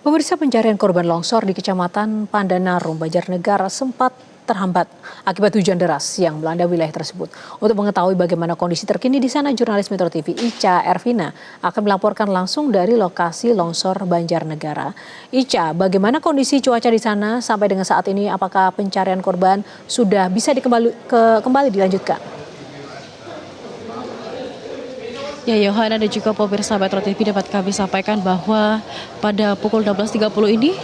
Pemirsa, pencarian korban longsor di Kecamatan Pandanarum, Banjarnegara sempat terhambat akibat hujan deras yang melanda wilayah tersebut. Untuk mengetahui bagaimana kondisi terkini di sana, jurnalis Metro TV Ica Ervina akan melaporkan langsung dari lokasi longsor Banjarnegara. Ica, bagaimana kondisi cuaca di sana sampai dengan saat ini? Apakah pencarian korban sudah bisa kembali dilanjutkan? Ya, Yohana dan juga pemirsa Metro TV dapat kami sampaikan bahwa pada pukul 16.30 ini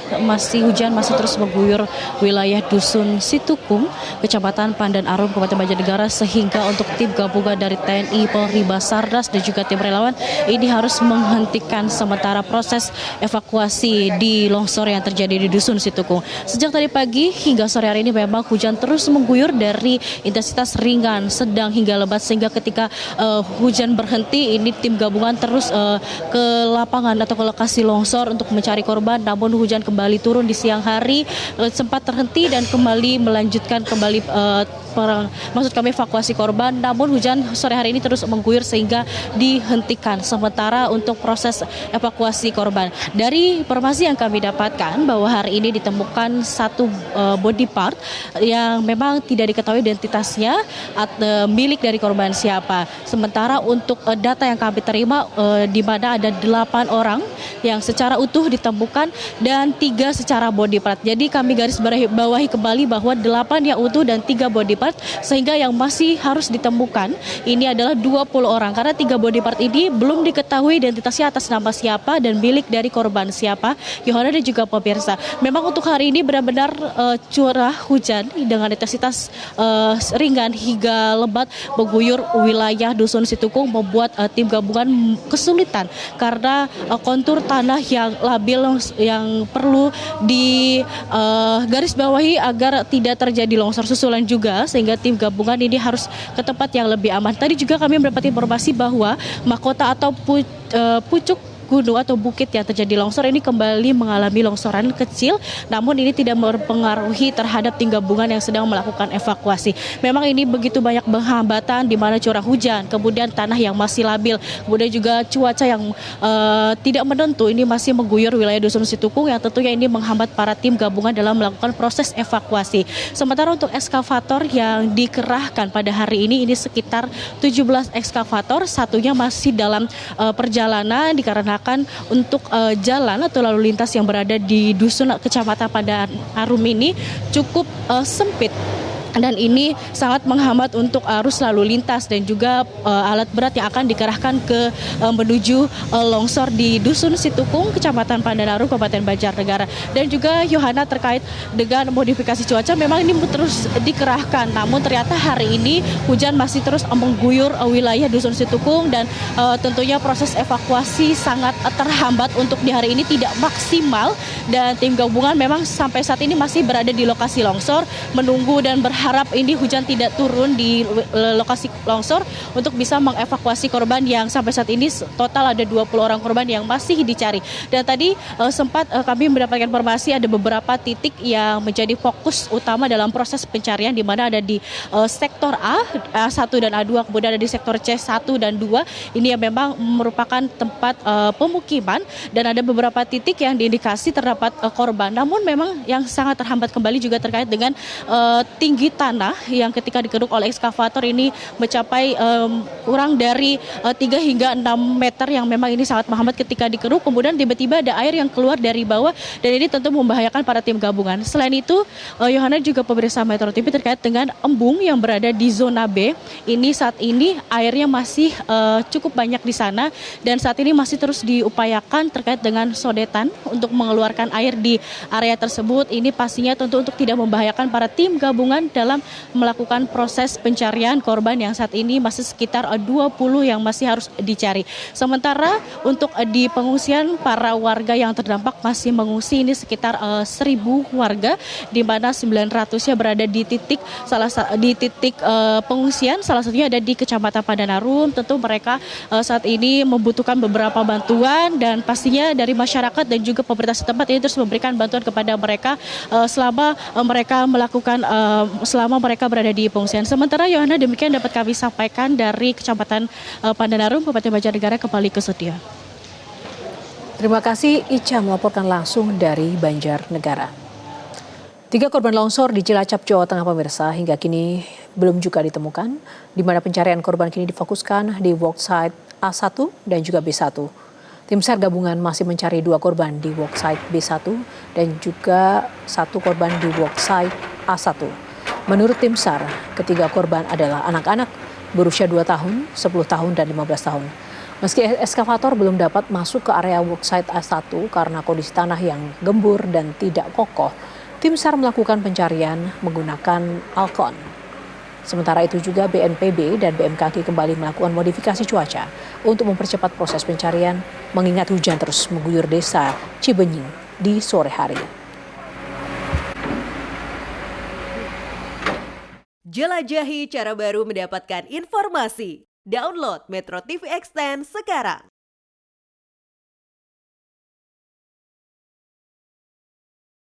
hujan masih terus mengguyur wilayah Dusun Situkung, Kecamatan Pandan Arum, Kabupaten Banjarnegara, sehingga untuk tim gabungan dari TNI, Polri, Basarnas dan juga tim relawan ini harus menghentikan sementara proses evakuasi di longsor yang terjadi di Dusun Situkung. Sejak tadi pagi hingga sore hari ini memang hujan terus mengguyur dari intensitas ringan, sedang hingga lebat, sehingga ketika hujan berhenti ini tim gabungan terus ke lapangan atau ke lokasi longsor untuk mencari korban. Namun hujan kembali turun di siang hari, sempat terhenti dan kembali melanjutkan evakuasi korban. Namun hujan sore hari ini terus mengguyur sehingga dihentikan sementara untuk proses evakuasi korban. Dari informasi yang kami dapatkan bahwa hari ini ditemukan satu body part yang memang tidak diketahui identitasnya atau milik dari korban siapa. Sementara untuk data yang kami terima di mana ada 8 orang yang secara utuh ditemukan dan 3 secara body part. Jadi kami garis bawahi kembali bahwa 8 yang utuh dan 3 body part, sehingga yang masih harus ditemukan ini adalah 20 orang karena 3 body part ini belum diketahui identitasnya atas nama siapa dan milik dari korban siapa. Yohana dan juga pemirsa, memang untuk hari ini benar-benar curah hujan dengan intensitas ringan hingga lebat mengguyur wilayah Dusun Situkung, membuat tim gabungan kesulitan karena kontur tanah yang labil yang perlu di garis bawahi agar tidak terjadi longsor susulan juga, sehingga tim gabungan ini harus ke tempat yang lebih aman. Tadi juga kami mendapat informasi bahwa mahkota atau pucuk gunung atau bukit yang terjadi longsor ini kembali mengalami longsoran kecil, namun ini tidak mempengaruhi terhadap tim gabungan yang sedang melakukan evakuasi. Memang ini begitu banyak penghambatan di mana curah hujan, kemudian tanah yang masih labil, kemudian juga cuaca yang tidak menentu ini masih mengguyur wilayah Dusun Situkung yang tentunya ini menghambat para tim gabungan dalam melakukan proses evakuasi. Sementara untuk ekskavator yang dikerahkan pada hari ini sekitar 17 ekskavator, satunya masih dalam perjalanan dikarenakan untuk jalan atau lalu lintas yang berada di Dusun Kecamatan Pandan Arum ini cukup sempit. Dan ini sangat menghambat untuk arus lalu lintas dan juga alat berat yang akan dikerahkan ke menuju longsor di Dusun Situkung, Kecamatan Pandanarum, Kabupaten Banjarnegara. Dan juga Yohana, terkait dengan modifikasi cuaca, memang ini terus dikerahkan. Namun ternyata hari ini hujan masih terus mengguyur wilayah Dusun Situkung dan tentunya proses evakuasi sangat terhambat untuk di hari ini tidak maksimal. Dan tim gabungan memang sampai saat ini masih berada di lokasi longsor menunggu dan berharap ini hujan tidak turun di lokasi longsor untuk bisa mengevakuasi korban yang sampai saat ini total ada 20 orang korban yang masih dicari. Dan tadi sempat kami mendapatkan informasi ada beberapa titik yang menjadi fokus utama dalam proses pencarian, di mana ada di sektor A1 dan A2, kemudian ada di sektor C1 dan 2. Ini yang memang merupakan tempat pemukiman dan ada beberapa titik yang diindikasi terdapat korban. Namun memang yang sangat terhambat kembali juga terkait dengan tinggi tanah yang ketika dikeruk oleh ekskavator ini mencapai kurang dari 3 hingga 6 meter, yang memang ini sangat menghambat ketika dikeruk. Kemudian tiba-tiba ada air yang keluar dari bawah dan ini tentu membahayakan para tim gabungan. Selain itu, Yohana juga pemirsa Metro TV, terkait dengan embung yang berada di zona B, ini saat ini airnya masih cukup banyak di sana dan saat ini masih terus diupayakan terkait dengan sodetan untuk mengeluarkan air di area tersebut. Ini pastinya tentu untuk tidak membahayakan para tim gabungan dalam melakukan proses pencarian korban yang saat ini masih sekitar 20 yang masih harus dicari. Sementara untuk di pengungsian, para warga yang terdampak masih mengungsi ini sekitar 1.000 warga, di mana 900-nya berada di titik pengungsian, salah satunya ada di Kecamatan Pandanarum. Tentu mereka saat ini membutuhkan beberapa bantuan dan pastinya dari masyarakat dan juga pemerintah setempat ini terus memberikan bantuan kepada mereka selama mereka berada di pengungsian. Sementara Yohana, demikian dapat kami sampaikan dari Kecamatan Pandanarum, Kabupaten Banjarnegara, kembali ke studio. Terima kasih Ica melaporkan langsung dari Banjarnegara. 3 korban longsor di Cilacap, Jawa Tengah pemirsa hingga kini belum juga ditemukan, di mana pencarian korban kini difokuskan di worksite A1 dan juga B1. Tim SAR gabungan masih mencari 2 korban di worksite B1 dan juga 1 korban di worksite A1. Menurut tim SAR, ketiga korban adalah anak-anak berusia 2 tahun, 10 tahun, dan 15 tahun. Meski eskavator belum dapat masuk ke area worksite A1 karena kondisi tanah yang gembur dan tidak kokoh, tim SAR melakukan pencarian menggunakan Alcon. Sementara itu juga BNPB dan BMKG kembali melakukan modifikasi cuaca untuk mempercepat proses pencarian mengingat hujan terus mengguyur desa Cibenying di sore hari. Jelajahi cara baru mendapatkan informasi. Download Metro TV Extend sekarang.